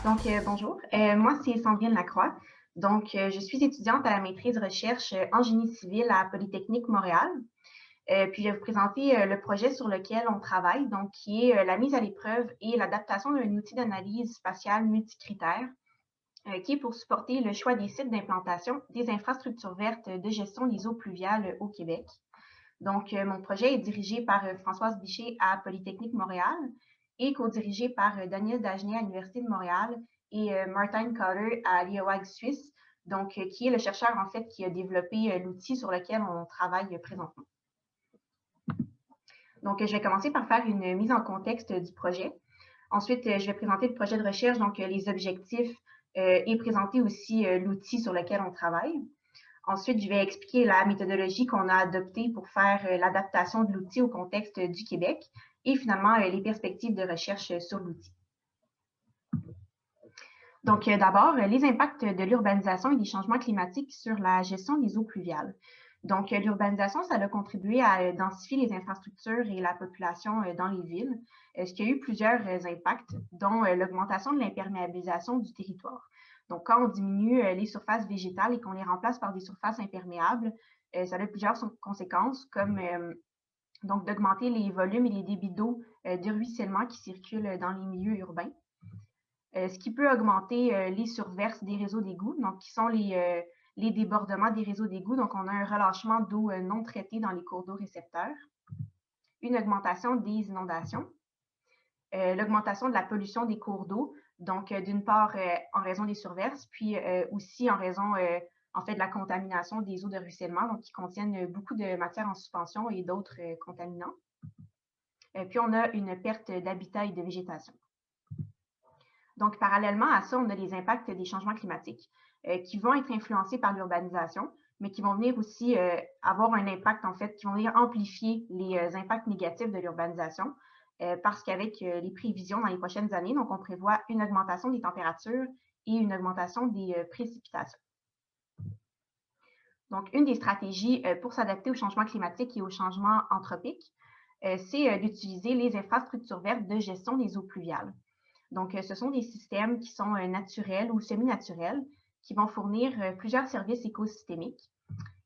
Bonjour. Moi, c'est Sandrine Lacroix. Je suis étudiante à la maîtrise recherche en génie civil à Polytechnique Montréal. Puis, je vais vous présenter le projet sur lequel on travaille, donc qui est la mise à l'épreuve et l'adaptation d'un outil d'analyse spatiale multicritère, qui est pour supporter le choix des sites d'implantation des infrastructures vertes de gestion des eaux pluviales au Québec. Mon projet est dirigé par Françoise Bichet à Polytechnique Montréal et co-dirigé par Daniel Dagenet à l'Université de Montréal et Martin Cotter à l'IOAG Suisse, qui est le chercheur en fait qui a développé l'outil sur lequel on travaille présentement. Je vais commencer par faire une mise en contexte du projet. Ensuite, je vais présenter le projet de recherche, donc les objectifs et présenter aussi l'outil sur lequel on travaille. Ensuite, je vais expliquer la méthodologie qu'on a adoptée pour faire l'adaptation de l'outil au contexte du Québec et finalement les perspectives de recherche sur l'outil. D'abord, les impacts de l'urbanisation et des changements climatiques sur la gestion des eaux pluviales. L'urbanisation, ça a contribué à densifier les infrastructures et la population dans les villes, ce qui a eu plusieurs impacts, dont l'augmentation de l'imperméabilisation du territoire. Donc, quand on diminue les surfaces végétales et qu'on les remplace par des surfaces imperméables, ça a plusieurs conséquences, comme d'augmenter les volumes et les débits d'eau de ruissellement qui circulent dans les milieux urbains. Ce qui peut augmenter les surverses des réseaux d'égouts, donc qui sont les débordements des réseaux d'égouts. Donc, on a un relâchement d'eau non traitée dans les cours d'eau récepteurs, une augmentation des inondations, l'augmentation de la pollution des cours d'eau, donc d'une part en raison des surverses, puis aussi en raison en fait de la contamination des eaux de ruissellement, donc qui contiennent beaucoup de matières en suspension et d'autres contaminants. Puis on a une perte d'habitat et de végétation. Donc, parallèlement à ça, on a les impacts des changements climatiques qui vont être influencés par l'urbanisation, mais qui vont venir aussi avoir un impact, en fait, qui vont venir amplifier les impacts négatifs de l'urbanisation, parce qu'avec les prévisions dans les prochaines années, donc on prévoit une augmentation des températures et une augmentation des précipitations. Donc, une des stratégies pour s'adapter au changement climatique et au changement anthropique, c'est d'utiliser les infrastructures vertes de gestion des eaux pluviales. Donc, ce sont des systèmes qui sont naturels ou semi-naturels, qui vont fournir plusieurs services écosystémiques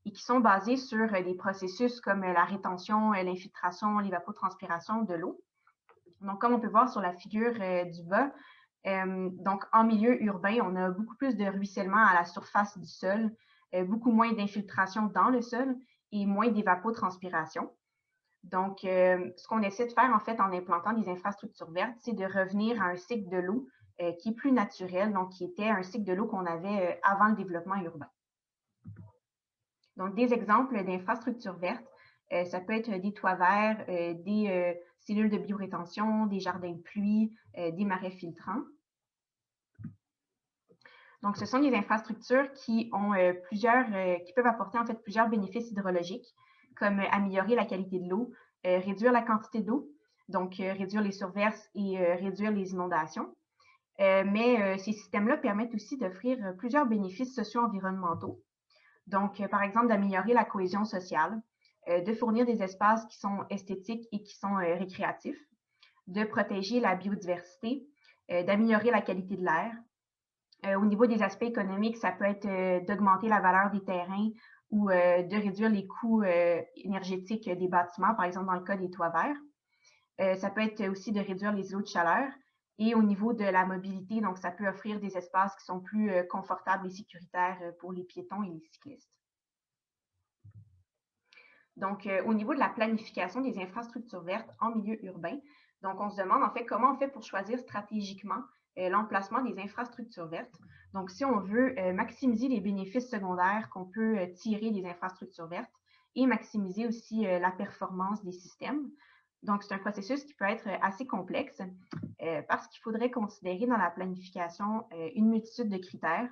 et qui sont basés sur des processus comme la rétention, l'infiltration, l'évapotranspiration de l'eau. Donc, comme on peut voir sur la figure du bas, en milieu urbain, on a beaucoup plus de ruissellement à la surface du sol, beaucoup moins d'infiltration dans le sol et moins d'évapotranspiration. Donc, ce qu'on essaie de faire, en fait, en implantant des infrastructures vertes, c'est de revenir à un cycle de l'eau qui est plus naturel, donc qui était un cycle de l'eau qu'on avait avant le développement urbain. Donc, des exemples d'infrastructures vertes, ça peut être des toits verts, des cellules de biorétention, des jardins de pluie, des marais filtrants. Donc, ce sont des infrastructures qui ont qui peuvent apporter en fait plusieurs bénéfices hydrologiques, comme améliorer la qualité de l'eau, réduire la quantité d'eau, donc réduire les surverses et réduire les inondations. Mais ces systèmes-là permettent aussi d'offrir plusieurs bénéfices socio-environnementaux. Donc, par exemple, d'améliorer la cohésion sociale, de fournir des espaces qui sont esthétiques et qui sont récréatifs, de protéger la biodiversité, d'améliorer la qualité de l'air. Au niveau des aspects économiques, ça peut être d'augmenter la valeur des terrains ou de réduire les coûts énergétiques des bâtiments, par exemple dans le cas des toits verts. Ça peut être aussi de réduire les îlots de chaleur. Et au niveau de la mobilité, donc ça peut offrir des espaces qui sont plus confortables et sécuritaires pour les piétons et les cyclistes. Donc, au niveau de la planification des infrastructures vertes en milieu urbain, donc on se demande en fait comment on fait pour choisir stratégiquement l'emplacement des infrastructures vertes. Donc, si on veut maximiser les bénéfices secondaires qu'on peut tirer des infrastructures vertes et maximiser aussi la performance des systèmes. Donc, c'est un processus qui peut être assez complexe parce qu'il faudrait considérer dans la planification une multitude de critères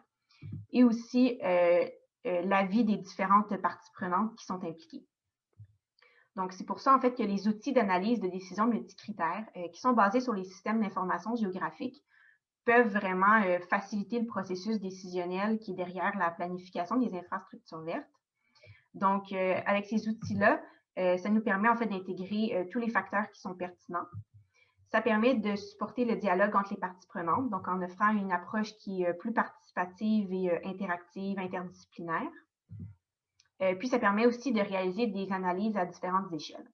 et aussi l'avis des différentes parties prenantes qui sont impliquées. Donc, c'est pour ça, en fait, que les outils d'analyse de décision multicritères qui sont basés sur les systèmes d'information géographique peuvent vraiment faciliter le processus décisionnel qui est derrière la planification des infrastructures vertes. Donc, avec ces outils-là, ça nous permet en fait d'intégrer tous les facteurs qui sont pertinents. Ça permet de supporter le dialogue entre les parties prenantes, donc en offrant une approche qui est plus participative et interactive, interdisciplinaire. Puis, ça permet aussi de réaliser des analyses à différentes échelles.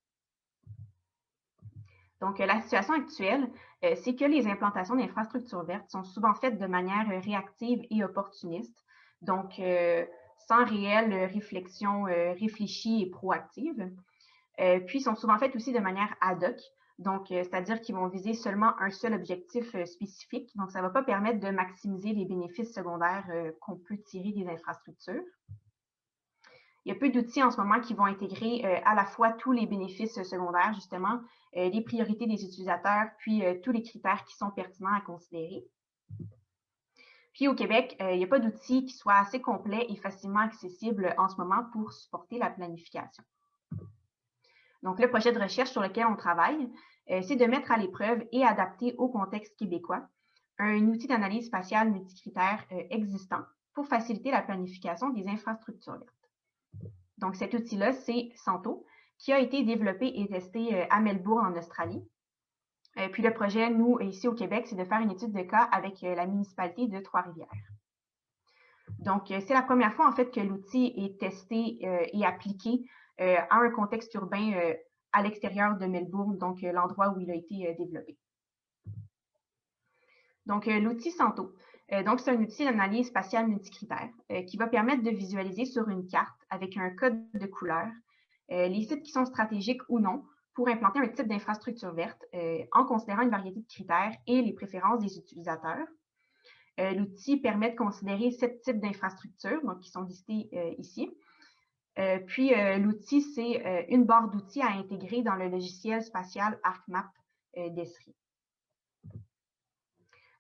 Donc, la situation actuelle, c'est que les implantations d'infrastructures vertes sont souvent faites de manière réactive et opportuniste, donc sans réelle réflexion réfléchie et proactive. Puis, sont souvent faites aussi de manière ad hoc, donc c'est-à-dire qu'ils vont viser seulement un seul objectif spécifique. Donc, ça ne va pas permettre de maximiser les bénéfices secondaires qu'on peut tirer des infrastructures. Il y a peu d'outils en ce moment qui vont intégrer à la fois tous les bénéfices secondaires, justement, les priorités des utilisateurs, puis tous les critères qui sont pertinents à considérer. Puis au Québec, il n'y a pas d'outils qui soient assez complets et facilement accessibles en ce moment pour supporter la planification. Donc, le projet de recherche sur lequel on travaille, c'est de mettre à l'épreuve et adapter au contexte québécois un outil d'analyse spatiale multicritère existant pour faciliter la planification des infrastructures vertes. Donc, cet outil-là, c'est Santo, qui a été développé et testé à Melbourne, en Australie. Puis le projet, nous, ici au Québec, c'est de faire une étude de cas avec la municipalité de Trois-Rivières. Donc, c'est la première fois, en fait, que l'outil est testé et appliqué à un contexte urbain à l'extérieur de Melbourne, donc l'endroit où il a été développé. Donc, l'outil Santo. Donc, c'est un outil d'analyse spatiale multicritère qui va permettre de visualiser sur une carte avec un code de couleur les sites qui sont stratégiques ou non pour implanter un type d'infrastructure verte en considérant une variété de critères et les préférences des utilisateurs. L'outil permet de considérer 7 types d'infrastructures, donc qui sont listés ici. Puis, l'outil, c'est une barre d'outils à intégrer dans le logiciel spatial ArcMap d'Esri.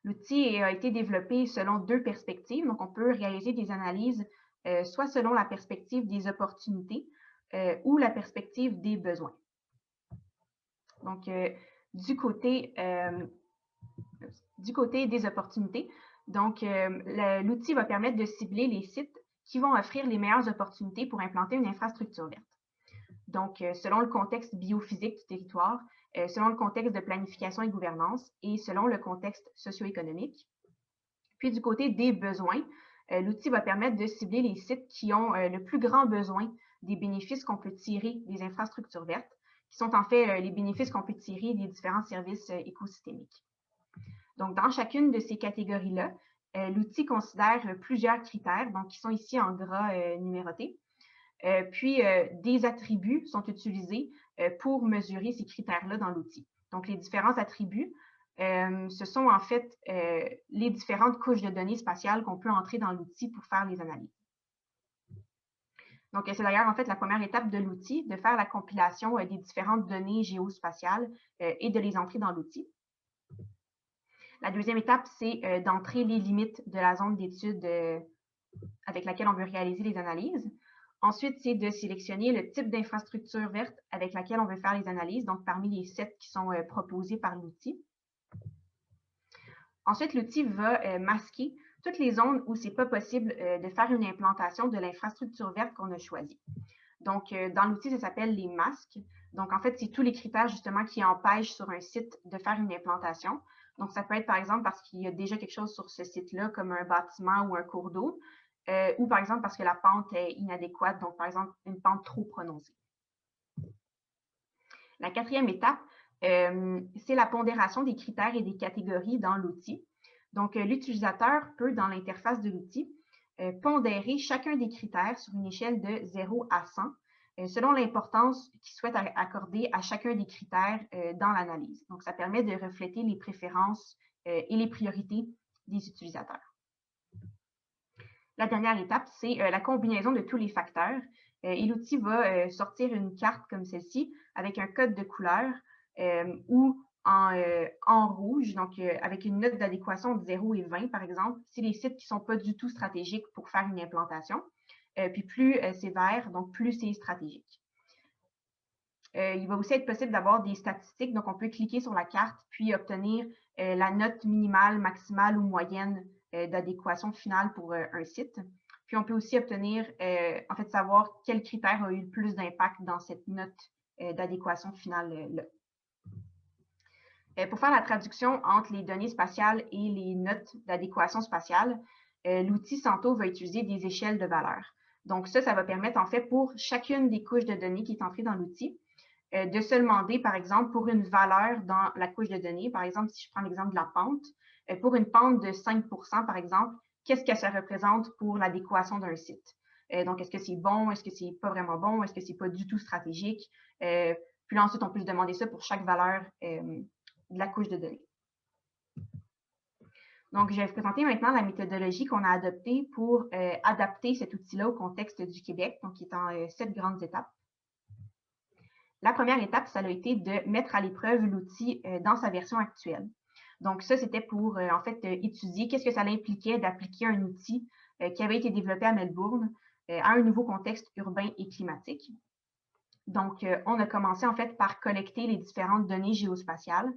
L'outil a été développé selon 2 perspectives. Donc, on peut réaliser des analyses soit selon la perspective des opportunités ou la perspective des besoins. Donc, du côté des opportunités, donc l'outil va permettre de cibler les sites qui vont offrir les meilleures opportunités pour implanter une infrastructure verte. Donc, selon le contexte biophysique du territoire, selon le contexte de planification et gouvernance et selon le contexte socio-économique. Puis, du côté des besoins, l'outil va permettre de cibler les sites qui ont le plus grand besoin des bénéfices qu'on peut tirer des infrastructures vertes, qui sont en fait les bénéfices qu'on peut tirer des différents services écosystémiques. Donc, dans chacune de ces catégories-là, l'outil considère plusieurs critères, donc qui sont ici en gras numérotés. Puis, des attributs sont utilisés pour mesurer ces critères-là dans l'outil. Donc, les différents attributs, ce sont en fait les différentes couches de données spatiales qu'on peut entrer dans l'outil pour faire les analyses. Donc, c'est d'ailleurs en fait la première étape de l'outil, de faire la compilation des différentes données géospatiales et de les entrer dans l'outil. La deuxième étape, c'est d'entrer les limites de la zone d'étude avec laquelle on veut réaliser les analyses. Ensuite, c'est de sélectionner le type d'infrastructure verte avec laquelle on veut faire les analyses, donc parmi les 7 qui sont proposés par l'outil. Ensuite, l'outil va masquer toutes les zones où ce n'est pas possible de faire une implantation de l'infrastructure verte qu'on a choisie. Donc, dans l'outil, ça s'appelle les masques. Donc, en fait, c'est tous les critères justement qui empêchent sur un site de faire une implantation. Donc, ça peut être par exemple parce qu'il y a déjà quelque chose sur ce site-là, comme un bâtiment ou un cours d'eau, ou par exemple parce que la pente est inadéquate, donc par exemple une pente trop prononcée. La quatrième étape, c'est la pondération des critères et des catégories dans l'outil. Donc, l'utilisateur peut, dans l'interface de l'outil, pondérer chacun des critères sur une échelle de 0 à 100, selon l'importance qu'il souhaite accorder à chacun des critères dans l'analyse. Donc, ça permet de refléter les préférences et les priorités des utilisateurs. La dernière étape, c'est la combinaison de tous les facteurs. Et l'outil va sortir une carte comme celle-ci avec un code de couleur ou en rouge, donc avec une note d'adéquation de 0 et 20, par exemple, c'est les sites qui ne sont pas du tout stratégiques pour faire une implantation. Puis plus c'est vert, donc plus c'est stratégique. Il va aussi être possible d'avoir des statistiques, donc on peut cliquer sur la carte puis obtenir la note minimale, maximale ou moyenne d'adéquation finale pour un site. Puis on peut aussi obtenir, en fait, savoir quel critère a eu le plus d'impact dans cette note d'adéquation finale-là. Pour faire la traduction entre les données spatiales et les notes d'adéquation spatiale, l'outil Santo va utiliser des échelles de valeurs. Donc ça va permettre en fait pour chacune des couches de données qui est entrée dans l'outil, de se demander, par exemple, pour une valeur dans la couche de données, par exemple, si je prends l'exemple de la pente, pour une pente de 5 par exemple, qu'est-ce que ça représente pour l'adéquation d'un site? Donc, est-ce que c'est bon? Est-ce que c'est pas vraiment bon? Est-ce que c'est pas du tout stratégique? Puis là, ensuite, on peut se demander ça pour chaque valeur de la couche de données. Donc, je vais vous présenter maintenant la méthodologie qu'on a adoptée pour adapter cet outil-là au contexte du Québec, donc qui est en 7 grandes étapes. La première étape, ça a été de mettre à l'épreuve l'outil dans sa version actuelle. Donc, ça, c'était pour, en fait, étudier qu'est-ce que ça impliquait d'appliquer un outil qui avait été développé à Melbourne à un nouveau contexte urbain et climatique. Donc, on a commencé, en fait, par collecter les différentes données géospatiales.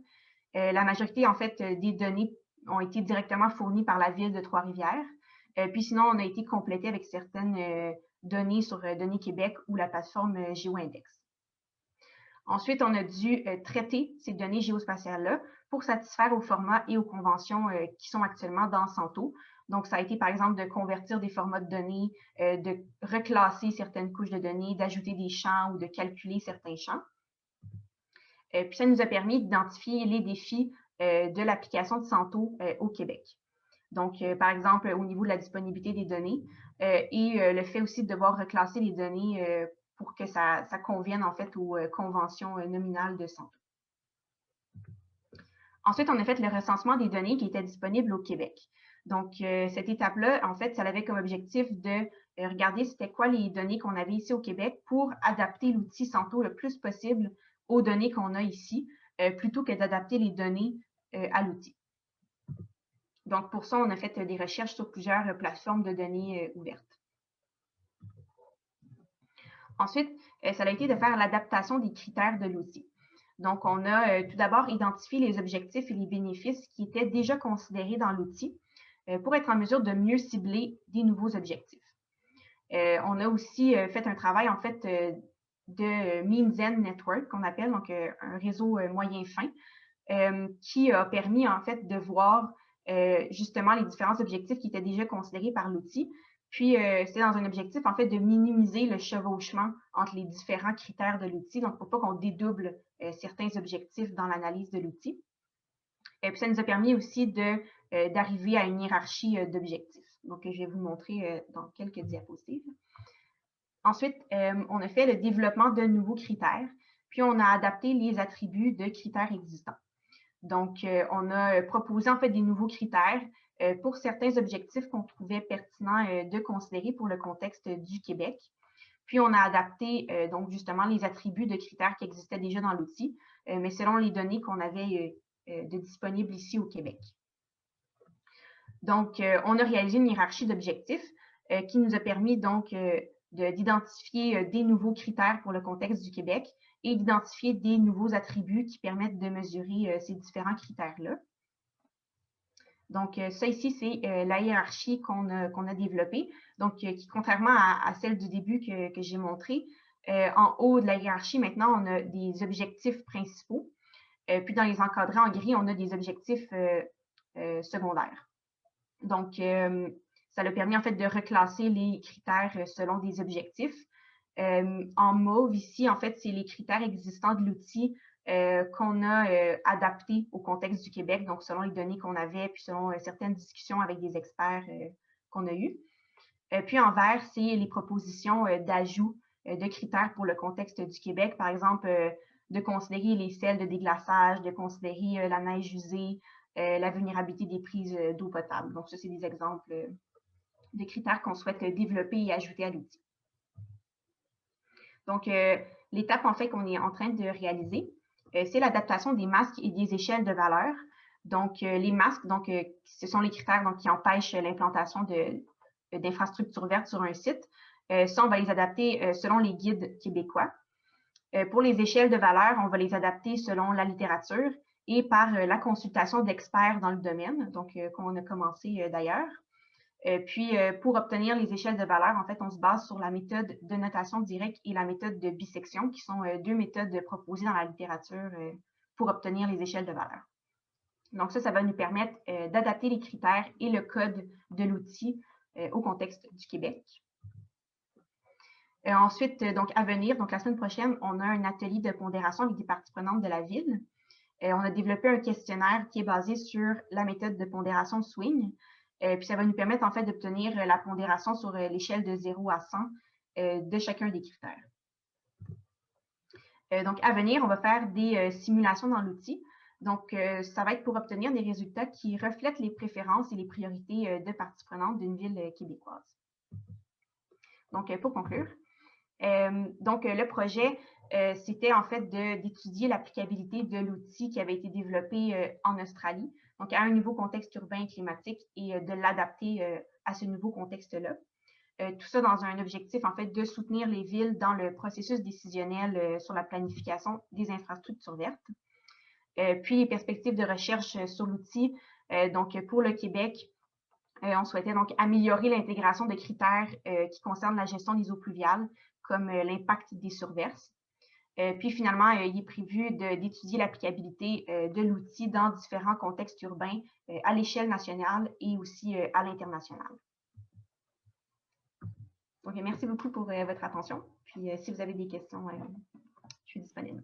La majorité, en fait, des données ont été directement fournies par la ville de Trois-Rivières. Puis sinon, on a été complété avec certaines données sur Données Québec ou la plateforme GeoIndex. Ensuite, on a dû traiter ces données géospatiales-là pour satisfaire aux formats et aux conventions qui sont actuellement dans Santo. Donc, ça a été, par exemple, de convertir des formats de données, de reclasser certaines couches de données, d'ajouter des champs ou de calculer certains champs. Puis, ça nous a permis d'identifier les défis de l'application de Santo au Québec. Donc, par exemple, au niveau de la disponibilité des données et le fait aussi de devoir reclasser les données pour que ça convienne en fait aux conventions nominales de Santo. Ensuite, on a fait le recensement des données qui étaient disponibles au Québec. Donc, cette étape-là, en fait, ça avait comme objectif de regarder c'était quoi les données qu'on avait ici au Québec pour adapter l'outil Santo le plus possible aux données qu'on a ici, plutôt que d'adapter les données à l'outil. Donc, pour ça, on a fait des recherches sur plusieurs plateformes de données ouvertes. Ensuite, ça a été de faire l'adaptation des critères de l'outil. Donc, on a tout d'abord identifié les objectifs et les bénéfices qui étaient déjà considérés dans l'outil pour être en mesure de mieux cibler des nouveaux objectifs. On a aussi fait un travail, en fait, de Means End Network, qu'on appelle, donc un réseau moyen fin, qui a permis, en fait, de voir justement les différents objectifs qui étaient déjà considérés par l'outil. Puis, c'est dans un objectif, en fait, de minimiser le chevauchement entre les différents critères de l'outil, donc pour pas qu'on dédouble certains objectifs dans l'analyse de l'outil. Et puis, ça nous a permis aussi d'arriver à une hiérarchie d'objectifs. Donc, je vais vous montrer dans quelques diapositives. Ensuite, on a fait le développement de nouveaux critères, puis on a adapté les attributs de critères existants. Donc, on a proposé en fait des nouveaux critères pour certains objectifs qu'on trouvait pertinents de considérer pour le contexte du Québec. Puis, on a adapté donc justement les attributs de critères qui existaient déjà dans l'outil, mais selon les données qu'on avait de disponibles ici au Québec. Donc, on a réalisé une hiérarchie d'objectifs qui nous a permis donc d'identifier des nouveaux critères pour le contexte du Québec et d'identifier des nouveaux attributs qui permettent de mesurer ces différents critères-là. Donc, ça ici, c'est la hiérarchie qu'on a développée, donc qui, contrairement à celle du début que j'ai montrée, en haut de la hiérarchie, maintenant, on a des objectifs principaux. Puis, dans les encadrés en gris, on a des objectifs secondaires. Donc, ça a permis, en fait, de reclasser les critères selon des objectifs. En mauve, ici, en fait, c'est les critères existants de l'outil qu'on a adaptés au contexte du Québec, donc selon les données qu'on avait, puis selon certaines discussions avec des experts qu'on a eues. Puis en vert, c'est les propositions d'ajout de critères pour le contexte du Québec, par exemple, de considérer les sels de déglaçage, de considérer la neige usée, la vulnérabilité des prises d'eau potable. Donc, ça, c'est des exemples de critères qu'on souhaite développer et ajouter à l'outil. Donc, l'étape, en fait, qu'on est en train de réaliser, c'est l'adaptation des masques et des échelles de valeur. Donc, les masques, donc, ce sont les critères donc, qui empêchent l'implantation d'infrastructures vertes sur un site. Ça, on va les adapter selon les guides québécois. Pour les échelles de valeur, on va les adapter selon la littérature et par la consultation d'experts dans le domaine, donc qu'on a commencé d'ailleurs. Puis, pour obtenir les échelles de valeur, en fait, on se base sur la méthode de notation directe et la méthode de bisection, qui sont deux méthodes proposées dans la littérature pour obtenir les échelles de valeur. Donc ça va nous permettre d'adapter les critères et le code de l'outil au contexte du Québec. Ensuite, donc à venir, donc la semaine prochaine, on a un atelier de pondération avec des parties prenantes de la ville. On a développé un questionnaire qui est basé sur la méthode de pondération Swing. Puis ça va nous permettre en fait d'obtenir la pondération sur l'échelle de 0 à 100 de chacun des critères. Donc à venir, on va faire des simulations dans l'outil. Donc ça va être pour obtenir des résultats qui reflètent les préférences et les priorités de parties prenantes d'une ville québécoise. Donc pour conclure, le projet, c'était en fait d'étudier l'applicabilité de l'outil qui avait été développé en Australie, donc à un nouveau contexte urbain et climatique, et de l'adapter à ce nouveau contexte-là. Tout ça dans un objectif en fait de soutenir les villes dans le processus décisionnel sur la planification des infrastructures vertes. Puis les perspectives de recherche sur l'outil, donc pour le Québec, on souhaitait donc améliorer l'intégration de critères qui concernent la gestion des eaux pluviales, comme l'impact des surverses. Puis finalement, il est prévu d'étudier l'applicabilité de l'outil dans différents contextes urbains à l'échelle nationale et aussi à l'international. Donc, merci beaucoup pour votre attention. Puis si vous avez des questions, je suis disponible.